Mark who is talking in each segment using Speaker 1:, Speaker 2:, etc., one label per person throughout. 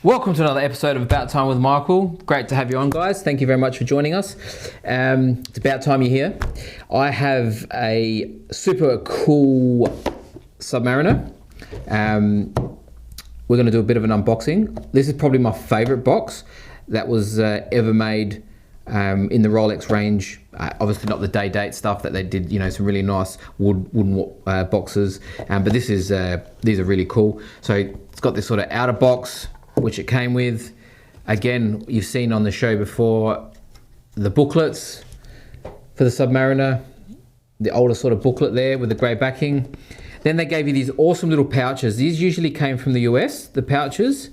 Speaker 1: Welcome to another episode of About Time with Michael. Great to have you on, guys. Thank you very much for joining us. It's about time you're here. I have a super cool Submariner. We're going to do a bit of an unboxing. This is probably my favorite box that was ever made in the Rolex range. Obviously not the day-date stuff that they did, you know, some really nice wooden boxes. But this is these are really cool. So it's got this sort of outer box, which it came with. Again, you've seen on the show before the booklets for the Submariner, the older sort of booklet there with the grey backing. Then they gave you these awesome little pouches. These usually came from the US, the pouches.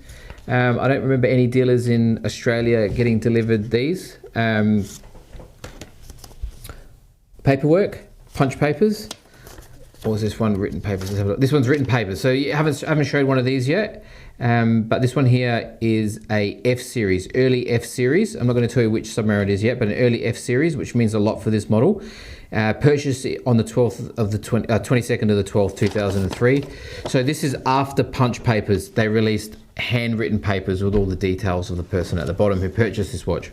Speaker 1: I don't remember any dealers in Australia getting delivered these. Paperwork, punch papers. Or is this one written papers? Let's have a look. This one's written papers. So you haven't showed one of these yet. But this one here is a F series, early F series. I'm not going to tell you which Submariner it is yet, but an early F series, which means a lot for this model. Purchased on the 12th of the 22nd of the 12th, 2003. So this is after punch papers. They released handwritten papers with all the details of the person at the bottom who purchased this watch.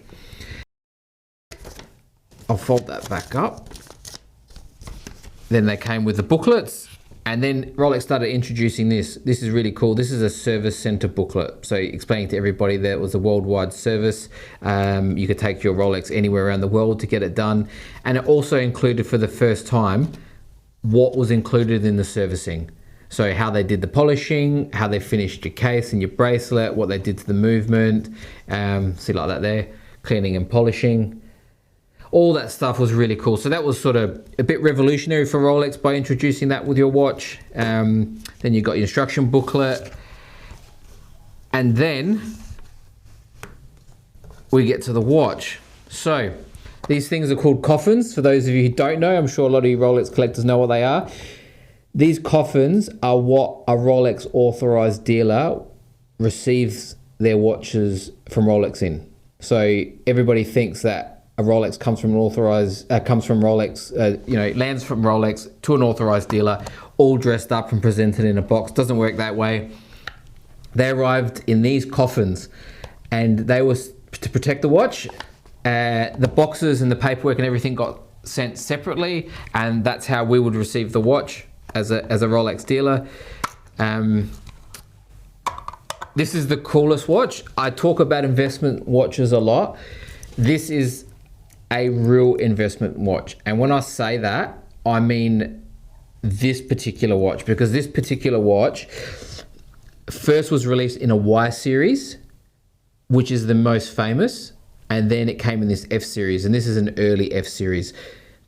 Speaker 1: I'll fold that back up. Then they came with the booklets. And then Rolex started introducing this. This is really cool. This is a service center booklet. So explaining to everybody that it was a worldwide service. You could take your Rolex anywhere around the world to get it done. And it also included for the first time what was included in the servicing. So how they did the polishing, how they finished your case and your bracelet, what they did to the movement. See like that there, cleaning and polishing. All that stuff was really cool. So that was sort of a bit revolutionary for Rolex by introducing that with your watch. Then you got your instruction booklet. And then we get to the watch. So these things are called coffins. For those of you who don't know, I'm sure a lot of you Rolex collectors know what they are. These coffins are what a Rolex authorized dealer receives their watches from Rolex in. So everybody thinks that a Rolex comes from an authorized, lands from Rolex to an authorized dealer, all dressed up and presented in a box. Doesn't work that way. They arrived in these coffins, and they were to protect the watch. The boxes and the paperwork and everything got sent separately, and that's how we would receive the watch as a Rolex dealer. This is the coolest watch. I talk about investment watches a lot. This is a real investment watch, and when I say that, I mean this particular watch, because this particular watch first was released in a Y series, which is the most famous, and then it came in this F series, and this is an early F series.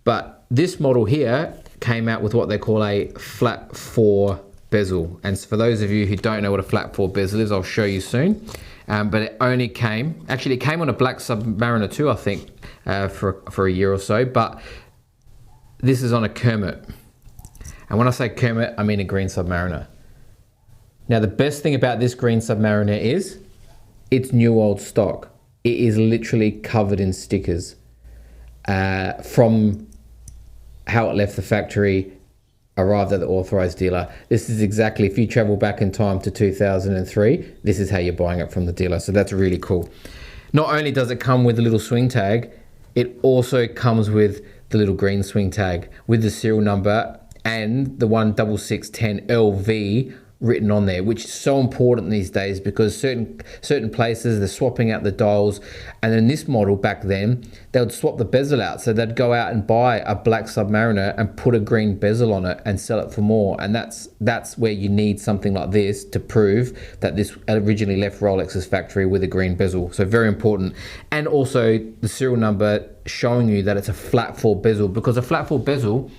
Speaker 1: But this model here came out with what they call a flat 4 bezel, and for those of you who don't know what a flat 4 bezel is, I'll show you soon. But it only came, actually it came on a black Submariner too, I think, for a year or so, but this is on a Kermit. And when I say Kermit, I mean a green Submariner. Now the best thing about this green Submariner is it's new old stock. It is literally covered in stickers from how it left the factory, arrived at the authorized dealer. This is exactly, if you travel back in time to 2003, this is how you're buying it from the dealer. So that's really cool. Not only does it come with a little swing tag, it also comes with the little green swing tag with the serial number and the 16610 LV written on there, which is so important these days because certain places they're swapping out the dials. And then this model back then, they would swap the bezel out, so they'd go out and buy a black Submariner and put a green bezel on it and sell it for more. And that's where you need something like this to prove that this originally left Rolex's factory with a green bezel. So very important. And also the serial number showing you that it's a flat 4 bezel, because a flat 4 bezel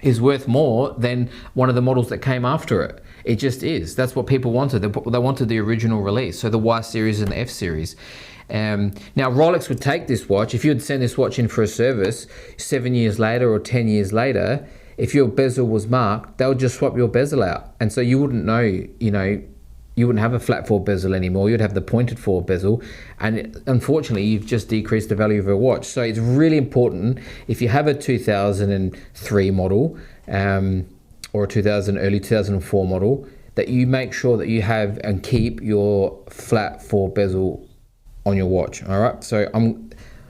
Speaker 1: is worth more than one of the models that came after it. It just is. That's what people wanted. They wanted the original release, so the Y series and the F series. Now Rolex would take this watch, if you'd send this watch in for a service 7 years later or 10 years later, if your bezel was marked, they would just swap your bezel out, and so you wouldn't know, you wouldn't have a flat forward bezel anymore. You'd have the pointed forward bezel, and unfortunately, you've just decreased the value of a watch. So it's really important if you have a 2003 model or a early 2004 model, that you make sure that you have and keep your flat forward bezel on your watch. All right. So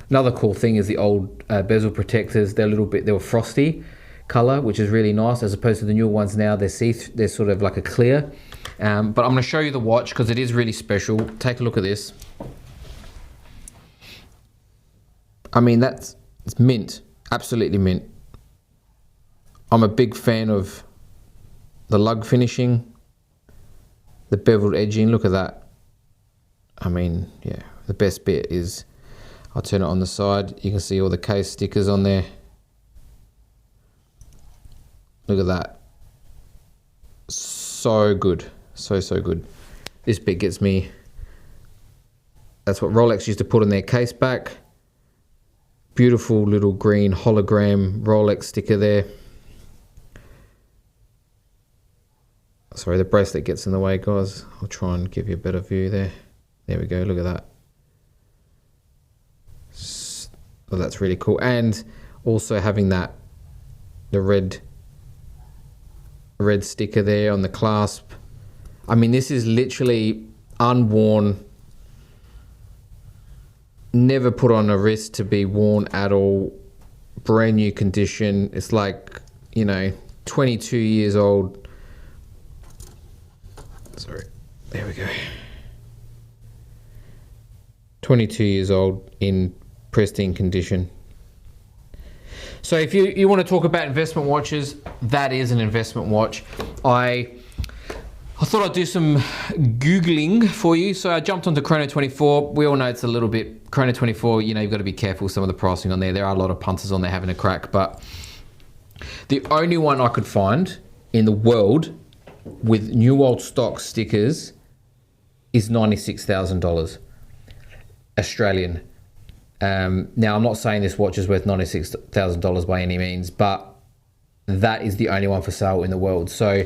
Speaker 1: another cool thing is the old bezel protectors. They were frosty color, which is really nice, as opposed to the newer ones now. They're sort of like a clear. But I'm going to show you the watch because it is really special. Take a look at this. I mean, it's mint, absolutely mint. I'm a big fan of the lug finishing, the beveled edging. Look at that. I mean, yeah, the best bit is, I'll turn it on the side. You can see all the case stickers on there. Look at that. So good. So good. This bit gets me. That's what Rolex used to put on their case back. Beautiful little green hologram Rolex sticker there. Sorry, the bracelet gets in the way, guys. I'll try and give you a better view there. There we go, look at that. Oh, that's really cool. And also having the red sticker there on the clasp. I mean, this is literally unworn, never put on a wrist to be worn at all, brand new condition. It's like, 22 years old. Sorry, there we go. 22 years old in pristine condition. So if you want to talk about investment watches, that is an investment watch. I thought I'd do some Googling for you. So I jumped onto Chrono 24. We all know it's a little bit, Chrono 24, you've got to be careful with some of the pricing on there. There are a lot of punters on there having a crack, but the only one I could find in the world with new old stock stickers is $96,000 Australian. Now, I'm not saying this watch is worth $96,000 by any means, but that is the only one for sale in the world. So,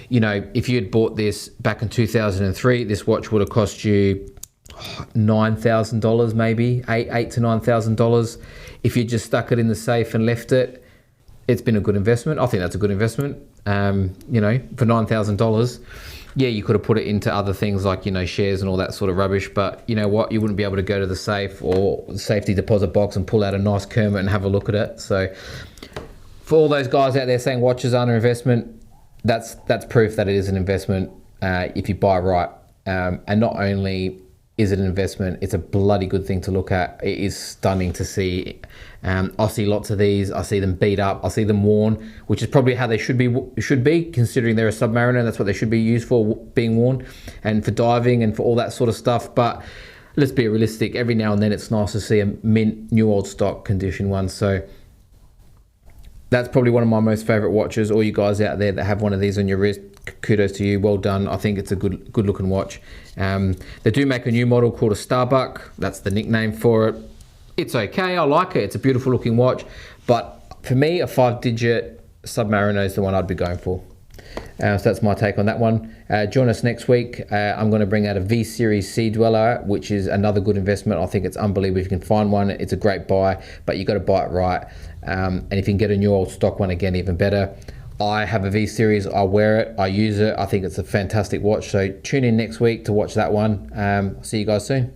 Speaker 1: if you had bought this back in 2003, this watch would have cost you $9,000, maybe $8,000 to $9,000. If you just stuck it in the safe and left it, it's been a good investment. I think that's a good investment. For $9,000. Yeah, you could have put it into other things like, shares and all that sort of rubbish. But you know what? You wouldn't be able to go to the safe or the safety deposit box and pull out a nice Kermit and have a look at it. So for all those guys out there saying watches aren't an investment, that's proof that it is an investment if you buy right. And not only is it an investment, it's a bloody good thing to look at. It is stunning to see. I see lots of these. I see them beat up. I see them worn, which is probably how they should be, considering they're a Submariner. That's what they should be used for, being worn, and for diving and for all that sort of stuff. But let's be realistic. Every now and then, it's nice to see a mint, new old stock condition one. So that's probably one of my most favorite watches. All you guys out there that have one of these on your wrist, kudos to you. Well done. I think it's a good looking watch. They do make a new model called a Starbuck. That's the nickname for it. It's okay. I like it. It's a beautiful looking watch. But for me, a 5-digit Submariner is the one I'd be going for. So that's my take on that one. Join us next week. I'm going to bring out a V Series Sea Dweller, which is another good investment. I think it's unbelievable if you can find one. It's a great buy, but you got to buy it right. And if you can get a new old stock one, again, even better. I have a V Series. I wear it. I use it. I think it's a fantastic watch. So tune in next week to watch that one. See you guys soon.